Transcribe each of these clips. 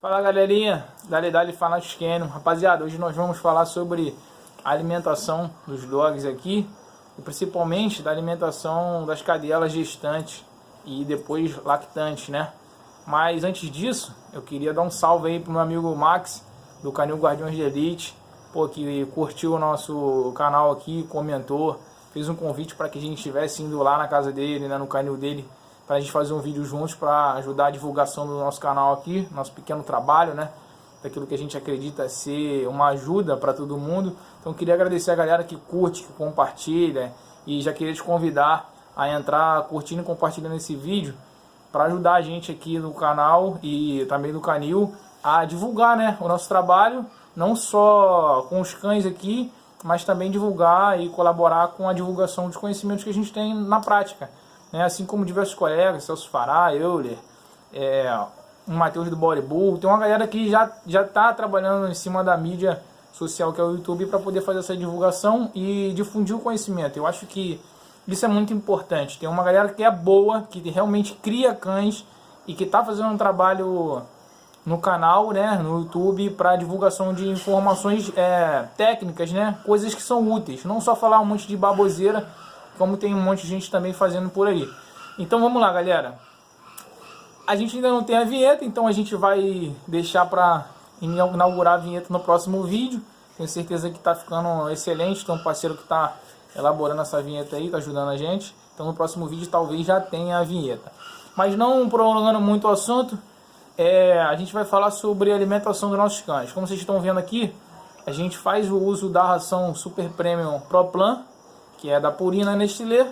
Fala galerinha, Dali Fanáticos Canyon. Rapaziada, hoje nós vamos falar sobre a alimentação dos dogs aqui e principalmente da alimentação das cadelas gestantes e depois lactantes, né? Mas antes disso, eu queria dar um salve aí pro meu amigo Max do canil Guardiões de Elite, pô, que curtiu o nosso canal aqui, comentou, fez um convite para que a gente estivesse indo lá na casa dele, né, no canil dele, para a gente fazer um vídeo juntos para ajudar a divulgação do nosso canal aqui, nosso pequeno trabalho, né? Daquilo que a gente acredita ser uma ajuda para todo mundo. Então eu queria agradecer a galera que curte, que compartilha, e já queria te convidar a entrar curtindo e compartilhando esse vídeo para ajudar a gente aqui no canal e também no canil a divulgar, né, o nosso trabalho, não só com os cães aqui, mas também divulgar e colaborar com a divulgação dos conhecimentos que a gente tem na prática. Assim como diversos colegas, Celso Fará, Euler, o Matheus do Body Bull, tem uma galera que já está trabalhando em cima da mídia social que é o YouTube para poder fazer essa divulgação e difundir o conhecimento. Eu acho que isso é muito importante. Tem uma galera que é boa, que realmente cria cães e que está fazendo um trabalho no canal, né, no YouTube, para divulgação de informações técnicas, né, coisas que são úteis. Não só falar um monte de baboseira, como tem um monte de gente também fazendo por aí. Então vamos lá, galera. A gente ainda não tem a vinheta, então a gente vai deixar para inaugurar a vinheta no próximo vídeo. Tenho certeza que está ficando excelente. Tem um parceiro que está elaborando essa vinheta aí, está ajudando a gente. Então no próximo vídeo talvez já tenha a vinheta. Mas não prolongando muito o assunto, a gente vai falar sobre a alimentação dos nossos cães. Como vocês estão vendo aqui, a gente faz o uso da ração Super Premium Pro Plan, que é da Purina Nestlé.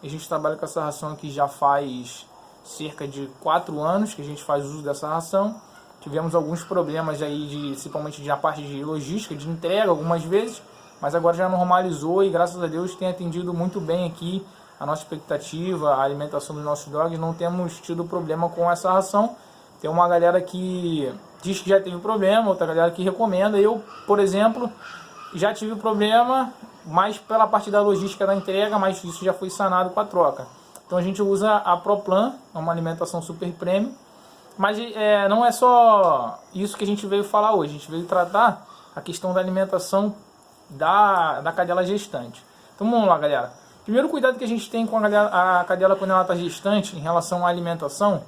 A gente trabalha com essa ração aqui já faz cerca de 4 anos que a gente faz uso dessa ração. Tivemos alguns problemas aí, principalmente na parte de logística, de entrega algumas vezes, mas agora já normalizou e graças a Deus tem atendido muito bem aqui a nossa expectativa, a alimentação dos nossos dogs. Não temos tido problema com essa ração. Tem uma galera que diz que já teve problema, outra galera que recomenda. Eu, por exemplo, já tive problema, mais pela parte da logística da entrega, mas isso já foi sanado com a troca. Então a gente usa a ProPlan, é uma alimentação super premium, mas não é só isso que a gente veio falar hoje. A gente veio tratar a questão da alimentação da cadela gestante. Então vamos lá, galera. Primeiro cuidado que a gente tem com a cadela quando ela está gestante em relação à alimentação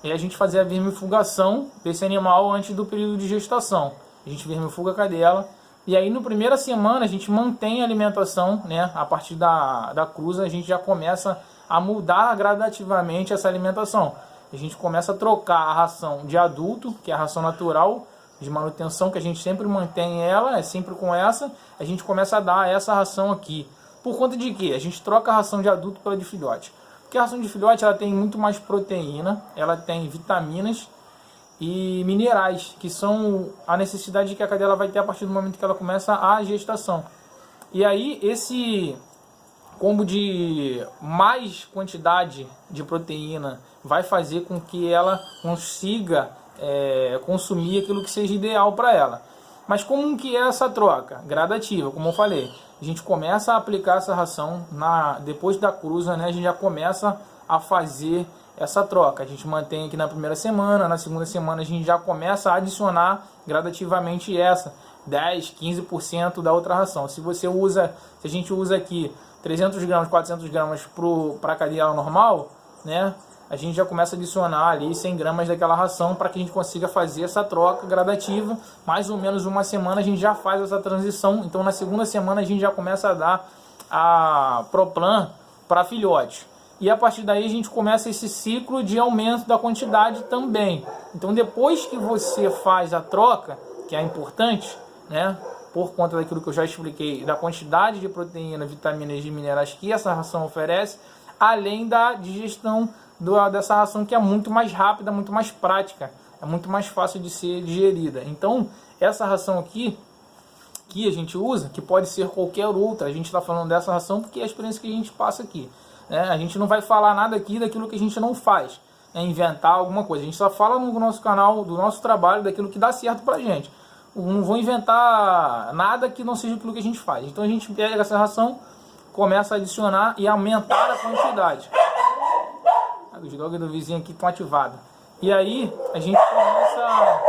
é a gente fazer a vermifugação desse animal antes do período de gestação. A gente vermifuga a cadela. E aí, na primeira semana, a gente mantém a alimentação, né? A partir da cruza, a gente já começa a mudar gradativamente essa alimentação. A gente começa a trocar a ração de adulto, que é a ração natural de manutenção, que a gente sempre mantém ela, é sempre com essa. A gente começa a dar essa ração aqui. Por conta de quê? A gente troca a ração de adulto pela de filhote. Porque a ração de filhote ela tem muito mais proteína, ela tem vitaminas e minerais, que são a necessidade que a cadela vai ter a partir do momento que ela começa a gestação. E aí esse combo de mais quantidade de proteína vai fazer com que ela consiga consumir aquilo que seja ideal para ela. Mas como que é essa troca? Gradativa, como eu falei. A gente começa a aplicar essa ração depois da cruza, né? A gente já começa a fazer essa troca. A gente mantém aqui na primeira semana, na segunda semana a gente já começa a adicionar gradativamente 10, 15% da outra ração. Se a gente usa aqui 300 gramas, 400 gramas para a cadela normal, né? A gente já começa a adicionar ali 100 gramas daquela ração para que a gente consiga fazer essa troca gradativa. Mais ou menos uma semana a gente já faz essa transição. Então na segunda semana a gente já começa a dar a ProPlan para filhote. E a partir daí a gente começa esse ciclo de aumento da quantidade também. Então depois que você faz a troca, que é importante, né, por conta daquilo que eu já expliquei, da quantidade de proteína, vitaminas e minerais que essa ração oferece, além da digestão dessa ração, que é muito mais rápida, muito mais prática, é muito mais fácil de ser digerida. Então essa ração aqui que a gente usa, que pode ser qualquer outra, a gente está falando dessa ração porque é a experiência que a gente passa aqui. A gente não vai falar nada aqui daquilo que a gente não faz, inventar alguma coisa. A gente só fala no nosso canal, do nosso trabalho, daquilo que dá certo pra gente. Não vou inventar nada que não seja aquilo que a gente faz. Então a gente pega essa ração, começa a adicionar e aumentar a quantidade. Os dogs do vizinho aqui estão ativados. E aí a gente começa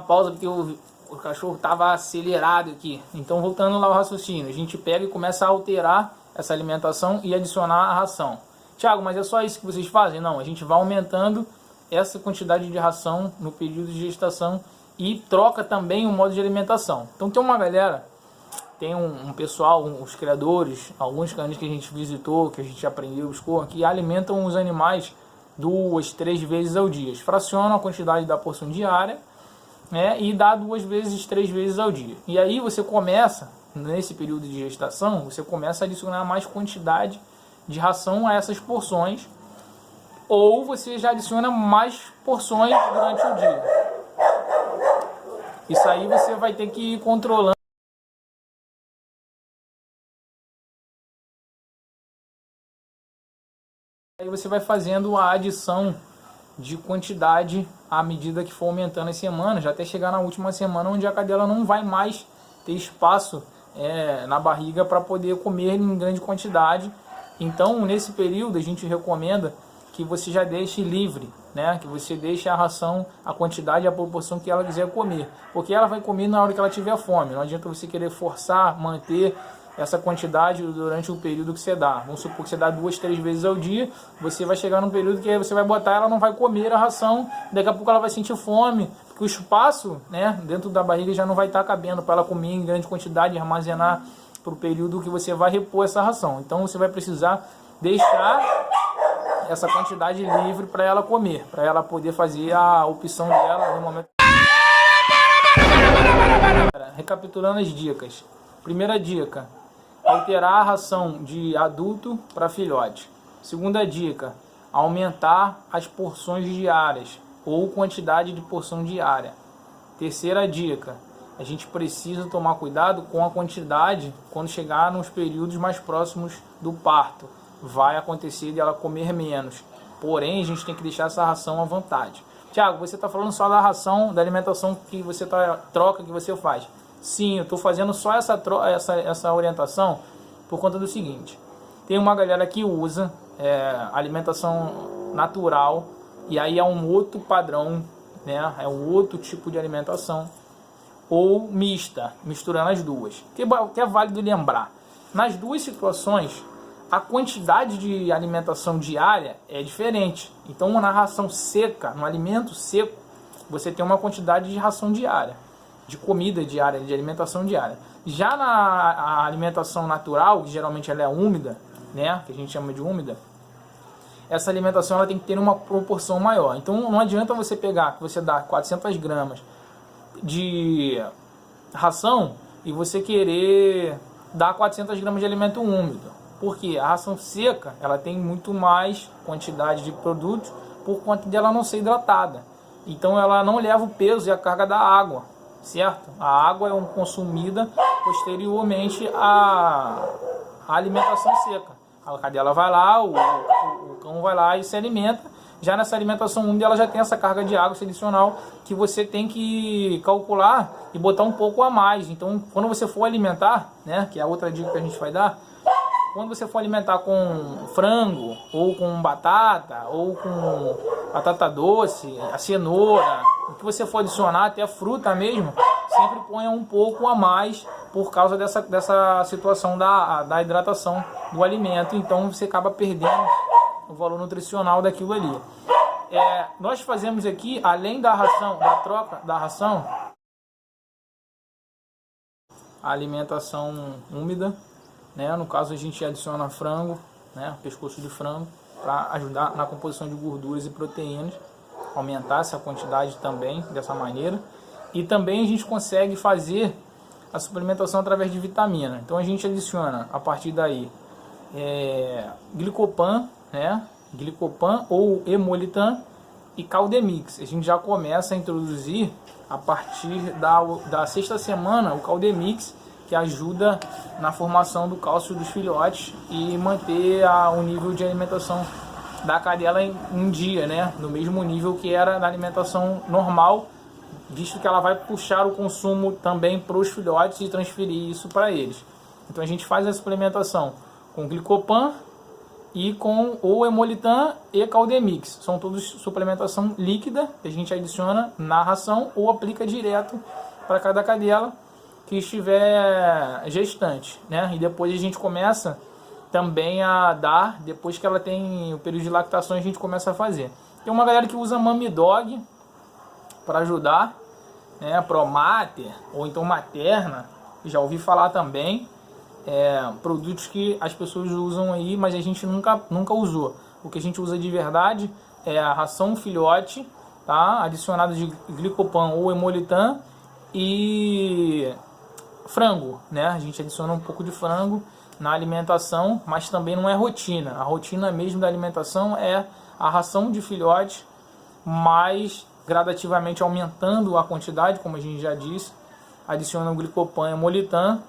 pausa porque o cachorro estava acelerado aqui. Então, voltando lá ao raciocínio, a gente pega e começa a alterar essa alimentação e adicionar a ração. Tiago, mas é só isso que vocês fazem? Não, a gente vai aumentando essa quantidade de ração no período de gestação e troca também o modo de alimentação. Então tem uma galera, tem um pessoal, os criadores, alguns canis que a gente visitou, que a gente aprendeu, buscou, que alimentam os animais 2, 3 vezes ao dia. Fracionam a quantidade da porção diária, né, e dá 2 vezes, 3 vezes ao dia. E aí você começa, nesse período de gestação, você começa a adicionar mais quantidade de ração a essas porções, ou você já adiciona mais porções durante o dia. Isso aí você vai ter que ir controlando. Aí você vai fazendo a adição de quantidade à medida que for aumentando as semanas, até chegar na última semana, onde a cadela não vai mais ter espaço na barriga para poder comer em grande quantidade. Então, nesse período, a gente recomenda que você já deixe livre, né? Que você deixe a ração, a quantidade e a proporção que ela quiser comer. Porque ela vai comer na hora que ela tiver fome. Não adianta você querer forçar, manter essa quantidade durante o período que você dá. Vamos supor que você dá 2, 3 vezes ao dia. Você vai chegar num período que você vai botar, ela não vai comer a ração. Daqui a pouco ela vai sentir fome. Porque o espaço, né, dentro da barriga já não vai estar cabendo para ela comer em grande quantidade e armazenar para o período que você vai repor essa ração. Então você vai precisar deixar essa quantidade livre para ela comer, para ela poder fazer a opção dela no momento. Recapitulando as dicas. Primeira dica: alterar a ração de adulto para filhote. Segunda dica: aumentar as porções diárias ou quantidade de porção diária. Terceira dica: a gente precisa tomar cuidado com a quantidade quando chegar nos períodos mais próximos do parto. Vai acontecer de ela comer menos. Porém, a gente tem que deixar essa ração à vontade. Tiago, você está falando só da ração, da alimentação que você troca, que você faz. Sim, eu estou fazendo só essa orientação por conta do seguinte. Tem uma galera que usa alimentação natural, e aí é um outro padrão, né? É um outro tipo de alimentação. Ou mista, misturando as duas. Que é válido lembrar. Nas duas situações, a quantidade de alimentação diária é diferente. Então, na ração seca, no alimento seco, você tem uma quantidade de ração diária, de comida diária, de alimentação diária. Já na alimentação natural, que geralmente ela é úmida, né, que a gente chama de úmida, essa alimentação ela tem que ter uma proporção maior. Então, não adianta você pegar, que você dá 400 gramas de ração e você querer dar 400 gramas de alimento úmido, porque a ração seca ela tem muito mais quantidade de produtos por conta dela não ser hidratada. Então ela não leva o peso e a carga da água, certo? A água é consumida posteriormente à alimentação seca. A cadela vai lá, o cão vai lá e se alimenta. Já nessa alimentação úmida ela já tem essa carga de água adicional que você tem que calcular e botar um pouco a mais. Então, quando você for alimentar, né, que é a outra dica que a gente vai dar, quando você for alimentar com frango, ou com batata, ou com batata doce, a cenoura, o que você for adicionar, até fruta mesmo, sempre ponha um pouco a mais por causa dessa situação da hidratação do alimento. Então, você acaba perdendo o valor nutricional daquilo ali. Nós fazemos aqui, além da ração, da troca da ração, a alimentação úmida, né? No caso a gente adiciona frango, né? Pescoço de frango, para ajudar na composição de gorduras e proteínas, aumentar essa quantidade também dessa maneira. E também a gente consegue fazer a suplementação através de vitamina. Então a gente adiciona a partir daí glicopan, né? Glicopan ou Hemolitan e Caldemix. A gente já começa a introduzir a partir da sexta semana o Caldemix, que ajuda na formação do cálcio dos filhotes e manter o nível de alimentação da cadela em dia, né? No mesmo nível que era na alimentação normal, visto que ela vai puxar o consumo também para os filhotes e transferir isso para eles. Então a gente faz a suplementação com Glicopan e com o Hemolitan e Caldemix. São todos suplementação líquida que a gente adiciona na ração ou aplica direto para cada cadela que estiver gestante, né? E depois a gente começa também a dar, depois que ela tem o período de lactação, a gente começa a fazer. Tem uma galera que usa Mami Dog para ajudar, né? Promater ou então Materna, já ouvi falar também. Produtos que as pessoas usam aí, mas a gente nunca usou. O que a gente usa de verdade é a ração filhote, tá? Adicionado de Glicopan ou Hemolitan e frango, né? A gente adiciona um pouco de frango na alimentação, mas também não é rotina. A rotina mesmo da alimentação é a ração de filhote, mas gradativamente aumentando a quantidade, como a gente já disse, adiciona o Glicopan e Hemolitan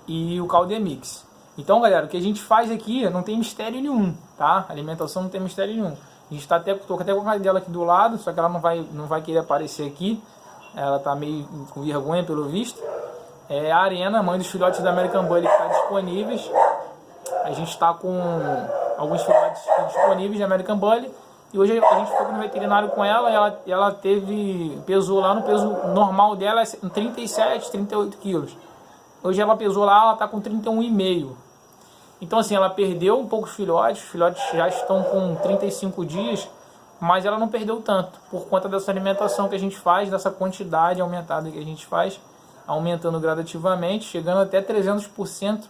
e o Caldemix. Então, galera, o que a gente faz aqui não tem mistério nenhum, tá? A alimentação não tem mistério nenhum. A gente tô até com a cadela aqui do lado, só que ela não vai querer aparecer aqui. Ela tá meio com vergonha pelo visto. A Arena, mãe dos filhotes da American Bully, que está disponíveis. A gente está com alguns filhotes disponíveis de American Bully. E hoje a gente foi no veterinário com ela e ela pesou lá no peso normal dela, 37, 38 quilos. Hoje ela pesou lá, ela está com 31,5. Então assim, ela perdeu um pouco os filhotes já estão com 35 dias, mas ela não perdeu tanto, por conta dessa alimentação que a gente faz, dessa quantidade aumentada que a gente faz, aumentando gradativamente, chegando até 300%,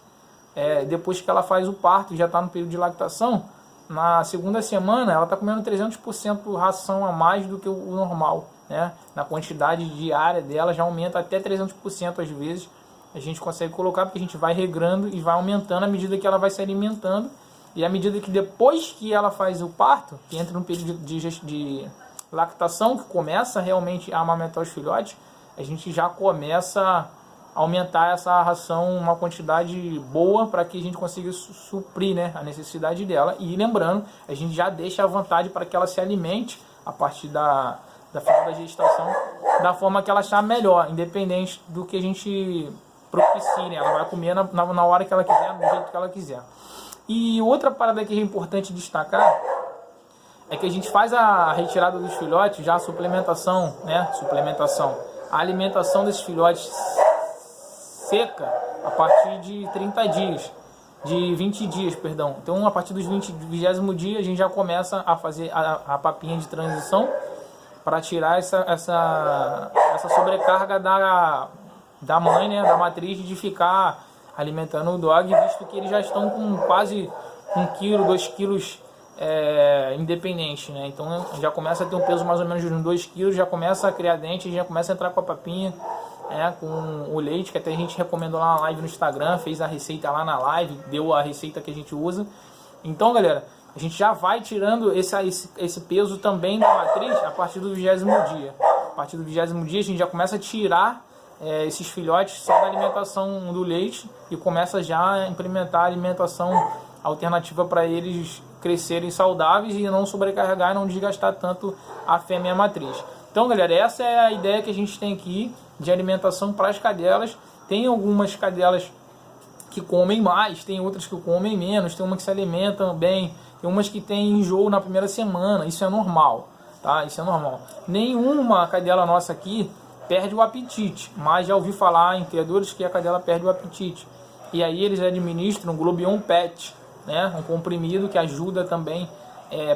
depois que ela faz o parto, já está no período de lactação. Na segunda semana, ela está comendo 300% ração a mais do que o normal, né? Na quantidade diária dela, já aumenta até 300% às vezes. A gente consegue colocar porque a gente vai regrando e vai aumentando à medida que ela vai se alimentando. E à medida que depois que ela faz o parto, que entra no período de lactação, que começa realmente a amamentar os filhotes, a gente já começa a aumentar essa ração uma quantidade boa para que a gente consiga suprir, né, a necessidade dela. E lembrando, a gente já deixa à vontade para que ela se alimente a partir da final da gestação da forma que ela achar melhor, independente do que a gente propicie, né? Ela vai comer na hora que ela quiser, do jeito que ela quiser. E outra parada que é importante destacar é que a gente faz a retirada dos filhotes, já a suplementação, né? A alimentação desses filhotes seca a partir de 30 dias, de 20 dias, perdão. Então, a partir dos 20º dia, a gente já começa a fazer a papinha de transição para tirar essa sobrecarga da mãe, né, da matriz, de ficar alimentando o dog, visto que eles já estão com quase 1 kg, 2 kg independente, né? Então já começa a ter um peso mais ou menos de uns 2 kg, já começa a criar dente, já começa a entrar com a papinha, com o leite, que até a gente recomendou lá na live no Instagram, fez a receita lá na live, deu a receita que a gente usa. Então, galera, a gente já vai tirando esse peso também da matriz a partir do 20º dia. A partir do 20º dia a gente já começa a tirar esses filhotes só da alimentação do leite e começa já a implementar a alimentação alternativa para eles crescerem saudáveis e não sobrecarregar e não desgastar tanto a fêmea matriz. Então, galera, essa é a ideia que a gente tem aqui de alimentação para as cadelas. Tem algumas cadelas que comem mais, tem outras que comem menos, tem uma que se alimentam bem, tem umas que tem enjoo na primeira semana. Isso é normal, tá? Isso é normal. Nenhuma cadela nossa aqui perde o apetite, mas já ouvi falar em criadores que a cadela perde o apetite. E aí eles administram Globion Pet, né? Um comprimido que ajuda também,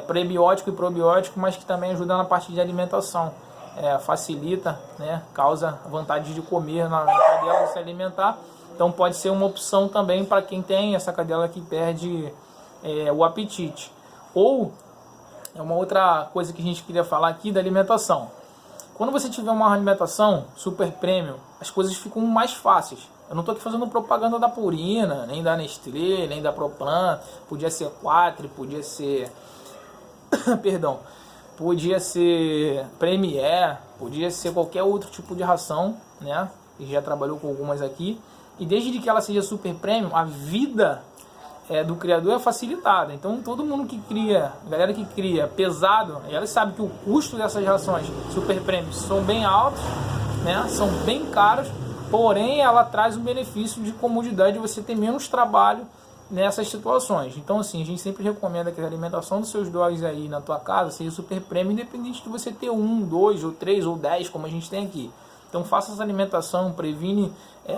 prebiótico e probiótico, mas que também ajuda na parte de alimentação. Facilita, né? Causa vontade de comer na cadela, de se alimentar. Então pode ser uma opção também para quem tem essa cadela que perde o apetite. Ou, uma outra coisa que a gente queria falar aqui da alimentação. Quando você tiver uma alimentação super premium, as coisas ficam mais fáceis. Eu não estou aqui fazendo propaganda da Purina, nem da Nestlé, nem da Proplan. Podia ser Quatro, podia ser... Perdão. Podia ser Premier, podia ser qualquer outro tipo de ração, né? A gente já trabalhou com algumas aqui. E desde que ela seja super premium, a vida do criador é facilitada. Então todo mundo que cria, a galera que cria pesado, ela sabe que o custo dessas rações super premium são bem altos, né? São bem caros, porém ela traz um benefício de comodidade de você ter menos trabalho nessas situações. Então assim, a gente sempre recomenda que a alimentação dos seus dogs aí na tua casa seja super premium, independente de você ter 1, 2 ou 3 ou 10 como a gente tem aqui. Então faça essa alimentação, previne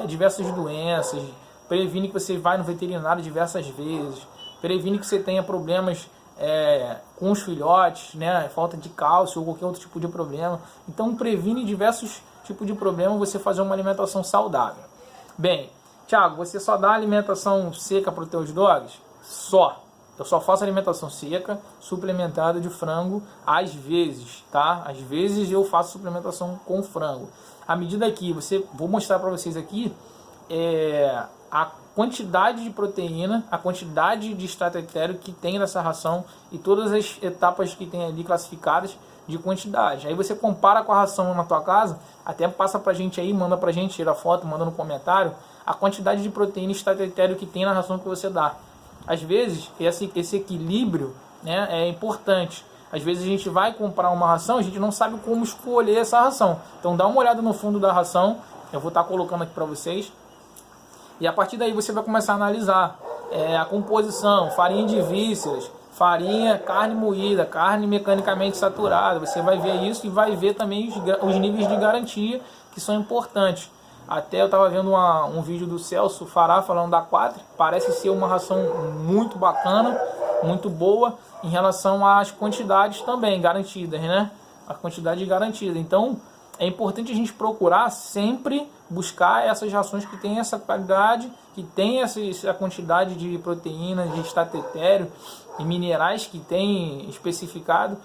diversas doenças, previne que você vai no veterinário diversas vezes, previne que você tenha problemas com os filhotes, né, falta de cálcio ou qualquer outro tipo de problema. Então previne diversos tipos de problemas você fazer uma alimentação saudável. Bem, Thiago, você só dá alimentação seca para os teus dogs? Só. Eu só faço alimentação seca, suplementada de frango, às vezes, tá? Às vezes eu faço suplementação com frango. À medida que vou mostrar para vocês aqui a quantidade de proteína, a quantidade de extrato etéreo que tem nessa ração e todas as etapas que tem ali classificadas de quantidade. Aí você compara com a ração na tua casa, até passa pra gente aí, manda pra gente, tira foto, manda no comentário, a quantidade de proteína e extrato etéreo que tem na ração que você dá. Às vezes, esse equilíbrio, né, é importante. Às vezes a gente vai comprar uma ração, a gente não sabe como escolher essa ração. Então dá uma olhada no fundo da ração, eu vou estar colocando aqui para vocês. E a partir daí você vai começar a analisar a composição, farinha de vísceras, farinha, carne moída, carne mecanicamente saturada. Você vai ver isso e vai ver também os níveis de garantia que são importantes. Até eu estava vendo um vídeo do Celso Fará falando da Quatri. Parece ser uma ração muito bacana, muito boa em relação às quantidades também garantidas, né? A quantidade garantida. Então é importante a gente procurar sempre buscar essas rações que têm essa qualidade, que tem essa quantidade de proteína, de extrato etéreo e minerais que tem especificado,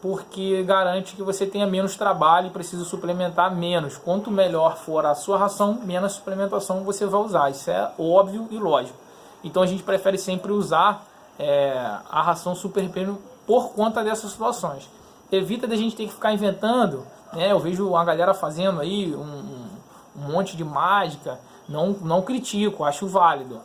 porque garante que você tenha menos trabalho e precisa suplementar menos. Quanto melhor for a sua ração, menos suplementação você vai usar. Isso é óbvio e lógico. Então a gente prefere sempre usar a ração super premium por conta dessas situações. Evita da gente ter que ficar inventando, né? Eu vejo a galera fazendo aí um monte de mágica. Não critico, acho válido.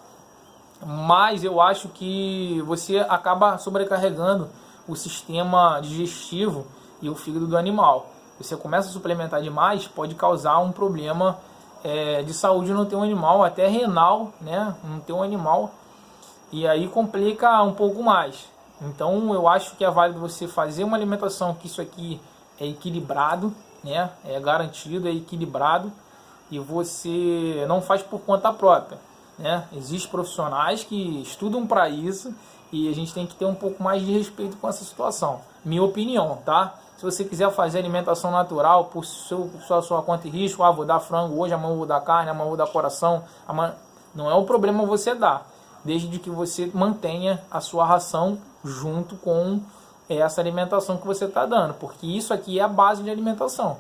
Mas eu acho que você acaba sobrecarregando o sistema digestivo e o fígado do animal. Você começa a suplementar demais, pode causar um problema de saúde no teu animal, até renal, né, no teu animal, e aí complica um pouco mais. Então eu acho que é válido você fazer uma alimentação que isso aqui é equilibrado, né, é garantido, é equilibrado, e você não faz por conta própria, né? Existem profissionais que estudam para isso e a gente tem que ter um pouco mais de respeito com essa situação. Minha opinião, tá? Se você quiser fazer alimentação natural por sua conta e risco, vou dar frango hoje, amanhã vou dar carne, amanhã vou dar coração, não é o problema você dar, desde que você mantenha a sua ração junto com essa alimentação que você está dando, porque isso aqui é a base de alimentação.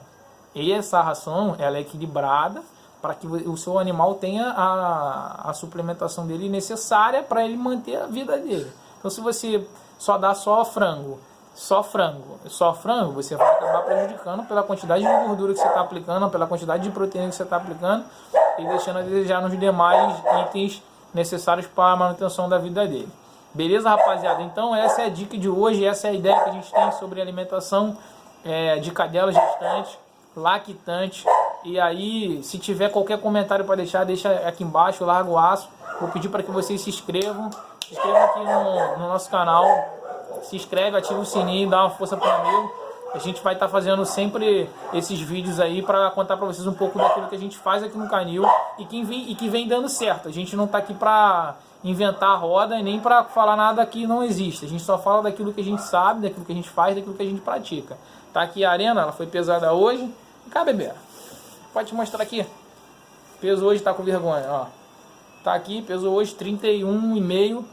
E essa ração, ela é equilibrada para que o seu animal tenha a suplementação dele necessária para ele manter a vida dele. Então se você só dá só frango, você vai acabar prejudicando pela quantidade de gordura que você está aplicando, pela quantidade de proteína que você está aplicando e deixando a desejar nos demais itens necessários para a manutenção da vida dele. Beleza, rapaziada? Então essa é a dica de hoje, essa é a ideia que a gente tem sobre alimentação de cadelas gestantes, lactantes. E aí, se tiver qualquer comentário para deixar, deixa aqui embaixo, larga o aço. Vou pedir para que vocês se inscrevam aqui no nosso canal, se inscreve, ativa o sininho, dá uma força para o amigo. A gente vai estar fazendo sempre esses vídeos aí para contar para vocês um pouco daquilo que a gente faz aqui no canil e que vem dando certo. A gente não está aqui para inventar a roda e nem para falar nada que não existe. A gente só fala daquilo que a gente sabe, daquilo que a gente faz, daquilo que a gente pratica. Tá aqui a arena, ela foi pesada hoje. Vem cá, bebê. Pode te mostrar aqui. Peso hoje tá com vergonha, ó. Tá aqui, pesou hoje 31,5.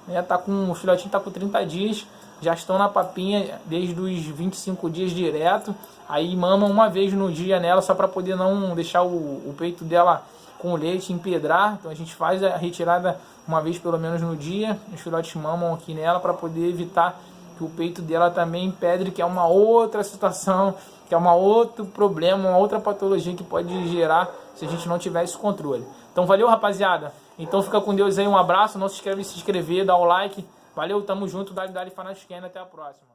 Né? Tá com, o filhotinho tá com 30 dias. Já estão na papinha desde os 25 dias direto. Aí mamam uma vez no dia nela, só para poder não deixar o peito dela com o leite empedrar. Então a gente faz a retirada uma vez pelo menos no dia. Os filhotes mamam aqui nela para poder evitar que o peito dela também empedre, que é uma outra situação, que é um outro problema, uma outra patologia que pode gerar se a gente não tiver esse controle. Então valeu, rapaziada. Então fica com Deus aí, um abraço, não se esquece de se inscrever, dá o like. Valeu, tamo junto, Dali Fanaticano, até a próxima.